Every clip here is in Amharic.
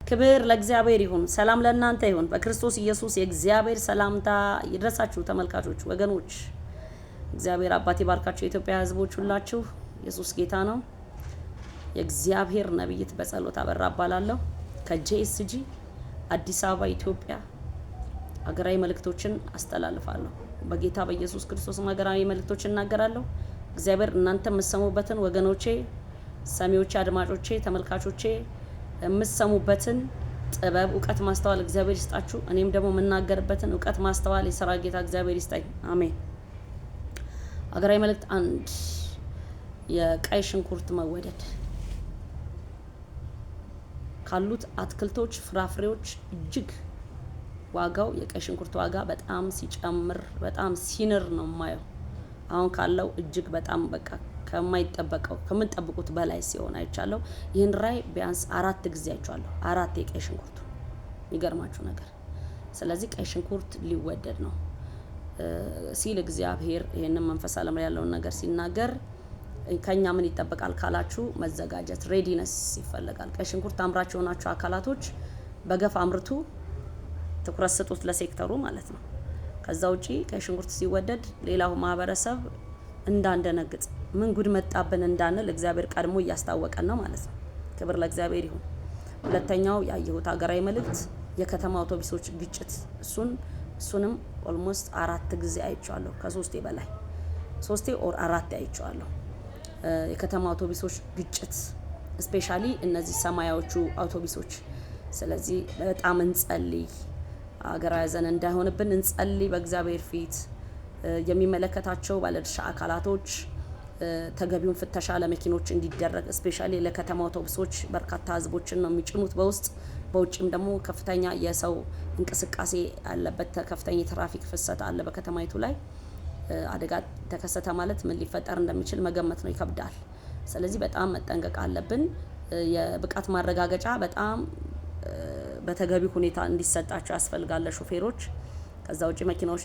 ክብር ለእግዚአብሔር ይሁን። ሰላም ለእናንተ ይሁን። በክርስቶስ ኢየሱስ የእግዚአብሔር ሰላምታ ይድረሳችሁ ተመልካቾች፣ ወገኖች። እግዚአብሔር አባት ይባርካችሁ። የኢትዮጵያ ሕዝቦች ሁላችሁ ኢየሱስ ጌታ ነው። የእግዚአብሔር ነብይት በጸሎት አበራ እባላለሁ ከጄኤስጂ አዲስ አበባ ኢትዮጵያ ሀገራዊ መልእክቶችን አስተላልፋለሁ። በጌታ በኢየሱስ ክርስቶስ ሀገራዊ መልእክቶችን እናገራለሁ። እግዚአብሔር እናንተ የምትሰሙበትን ወገኖቼ፣ ሰሚዎቼ፣ አድማጮቼ፣ ተመልካቾቼ የምትሰሙበትን ጥበብ፣ እውቀት፣ ማስተዋል እግዚአብሔር ይስጣችሁ። እኔም ደግሞ የምናገርበትን እውቀት፣ ማስተዋል የሰራ ጌታ እግዚአብሔር ይስጣኝ። አሜን። ሀገራዊ መልእክት 1 የቀይ ሽንኩርት መወደድ። ካሉት አትክልቶች፣ ፍራፍሬዎች እጅግ ዋጋው የቀይ ሽንኩርት ዋጋ በጣም ሲጨምር በጣም ሲንር ነው ማየው። አሁን ካለው እጅግ በጣም በቃ ከምንጠብቁት በላይ ሲሆን አይቻለሁ። ይህን ራይ ቢያንስ 4 ጊዜ አይቻለሁ። 4 የቀይ ሽንኩርት የሚገርማችሁ ነገር። ስለዚህ ቀይ ሽንኩርት ሊወደድ ነው ሲል እግዚአብሔር ይህንን መንፈስ ዓለም ላይ ያለውን ነገር ሲናገር ከኛ ምን ይጠበቃል ካላችሁ መዘጋጀት፣ ሬዲነስ ይፈልጋል። ቀይ ሽንኩርት አምራች የሆናችሁ አካላቶች በገፍ አምርቱ፣ ትኩረት ስጡት ለሴክተሩ ማለት ነው። ከዛ ውጪ ቀይ ሽንኩርት ሲወደድ ሌላው ማህበረሰብ እንዳንደነግጥ ምን ጉድ መጣብን እንዳንል እግዚአብሔር ቀድሞ እያስታወቀን ነው ማለት ነው። ክብር ለእግዚአብሔር ይሁን። ሁለተኛው ያየሁት ሀገራዊ መልእክት የከተማ አውቶቡሶች ግጭት። እሱንም ኦልሞስት 4 ጊዜ አይቻለሁ። ከ3 በላይ 3 ኦር 4 አይቻለሁ። የከተማ አውቶቡሶች ግጭት ስፔሻሊ እነዚህ ሰማያዎቹ አውቶቡሶች። ስለዚህ በጣም እንጸልይ፣ ሀገራዊ ዘን እንዳይሆንብን እንጸልይ በእግዚአብሔር ፊት። የሚመለከታቸው ባለድርሻ አካላቶች ተገቢውን ፍተሻ ለመኪኖች እንዲደረግ ስፔሻሊ ለከተማ አውቶቡሶች በርካታ ህዝቦችን ነው የሚጭኑት በውስጥ በውጭም ደግሞ ከፍተኛ የሰው እንቅስቃሴ ያለበት ከፍተኛ የትራፊክ ፍሰት አለ በከተማይቱ ላይ። አደጋ ተከሰተ ማለት ምን ሊፈጠር እንደሚችል መገመት ነው ይከብዳል። ስለዚህ በጣም መጠንቀቅ አለብን። የብቃት ማረጋገጫ በጣም በተገቢ ሁኔታ እንዲሰጣቸው ያስፈልጋል ለሾፌሮች። ከዛ ውጪ መኪናዎች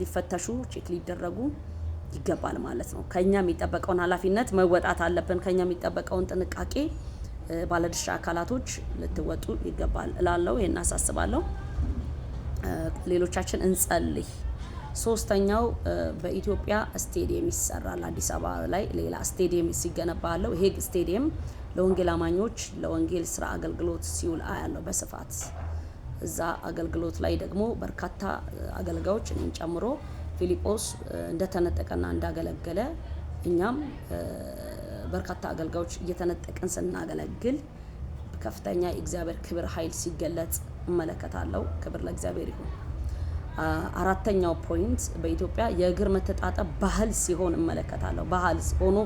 ሊፈተሹ ቼክ ሊደረጉ ይገባል ማለት ነው። ከኛ የሚጠበቀውን ኃላፊነት መወጣት አለብን። ከኛ የሚጠበቀውን ጥንቃቄ ባለድርሻ አካላቶች ልትወጡ ይገባል እላለሁ። ይሄን አሳስባለሁ። ሌሎቻችን እንጸልይ። ሶስተኛው በኢትዮጵያ ስቴዲየም ይሰራል። አዲስ አበባ ላይ ሌላ ስቴዲየም ሲገነባ ያለው ይሄ ስቴዲየም ለወንጌል አማኞች ለወንጌል ስራ አገልግሎት ሲውል አያለው በስፋት። እዛ አገልግሎት ላይ ደግሞ በርካታ አገልጋዮች እኔን ጨምሮ ፊሊጶስ እንደተነጠቀና እንዳገለገለ እኛም በርካታ አገልጋዮች እየተነጠቀን ስናገለግል ከፍተኛ የእግዚአብሔር ክብር ኃይል ሲገለጽ እመለከታለሁ። ክብር ለእግዚአብሔር ይሁን። አራተኛው ፖይንት በኢትዮጵያ የእግር መተጣጠብ ባህል ሲሆን እመለከታለሁ። ባህል ሆኖ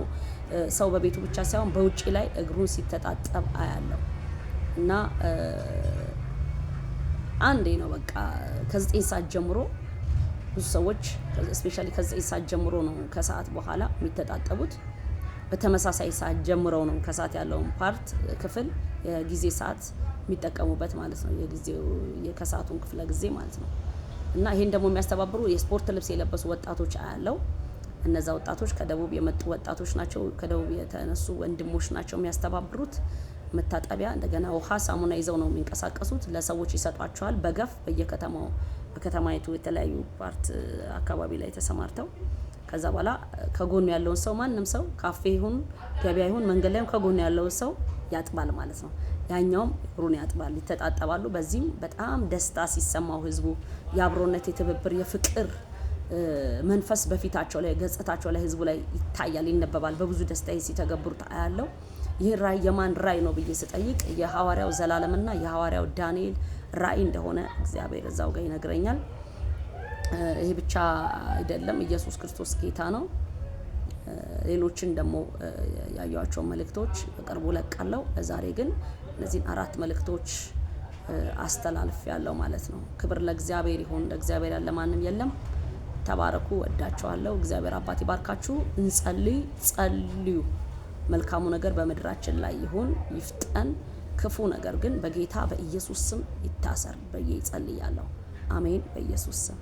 ሰው በቤቱ ብቻ ሳይሆን በውጪ ላይ እግሩን ሲተጣጠብ አያለው እና አንዴ ነው በቃ ከ9 ሰዓት ጀምሮ ብዙ ሰዎች ስፔሻሊ ከ9 ሰዓት ጀምሮ ነው ከሰዓት በኋላ የሚተጣጠቡት። በተመሳሳይ ሰዓት ጀምረው ነው ከሰዓት ያለውን ፓርት ክፍል የጊዜ ሰዓት የሚጠቀሙበት ማለት ነው። የጊዜው የከሰዓቱን ክፍለ ጊዜ ማለት ነው። እና ይሄን ደግሞ የሚያስተባብሩ የስፖርት ልብስ የለበሱ ወጣቶች አያለው። እነዛ ወጣቶች ከደቡብ የመጡ ወጣቶች ናቸው። ከደቡብ የተነሱ ወንድሞች ናቸው የሚያስተባብሩት። መታጠቢያ እንደገና ውሃ፣ ሳሙና ይዘው ነው የሚንቀሳቀሱት። ለሰዎች ይሰጧቸዋል በገፍ በየከተማው በከተማይቱ የተለያዩ ፓርት አካባቢ ላይ ተሰማርተው ከዛ በኋላ ከጎኑ ያለውን ሰው ማንም ሰው ካፌ ይሁን ገበያ ይሁን መንገድ ላይም ከጎኑ ያለውን ሰው ያጥባል ማለት ነው። ያኛውም እግሩን ያጥባል፣ ይተጣጠባሉ። በዚህም በጣም ደስታ ሲሰማው ህዝቡ የአብሮነት፣ የትብብር፣ የፍቅር መንፈስ በፊታቸው ላይ ገጽታቸው ላይ ህዝቡ ላይ ይታያል፣ ይነበባል። በብዙ ደስታ ሲተገብሩት አያለው። ይህ ራእይ የማን ራእይ ነው ብዬ ስጠይቅ የሐዋርያው ዘላለምና የሐዋርያው ዳንኤል ራእይ እንደሆነ እግዚአብሔር እዛው ጋር ይነግረኛል። ይሄ ብቻ አይደለም፣ ኢየሱስ ክርስቶስ ጌታ ነው። ሌሎችን ደግሞ ያዩዋቸው መልእክቶች በቅርቡ ለቃለሁ። ለዛሬ ግን እነዚህን 4 መልእክቶች አስተላልፍ ያለው ማለት ነው። ክብር ለእግዚአብሔር ይሁን። ለእግዚአብሔር ያለ ማንም የለም። ተባረኩ። ወዳቸዋለሁ። እግዚአብሔር አባት ይባርካችሁ። እንጸልይ፣ ጸልዩ። መልካሙ ነገር በምድራችን ላይ ይሁን ይፍጠን። ክፉ ነገር ግን በጌታ በኢየሱስ ስም ይታሰር ብዬ ጸልያለሁ። አሜን። በኢየሱስ ስም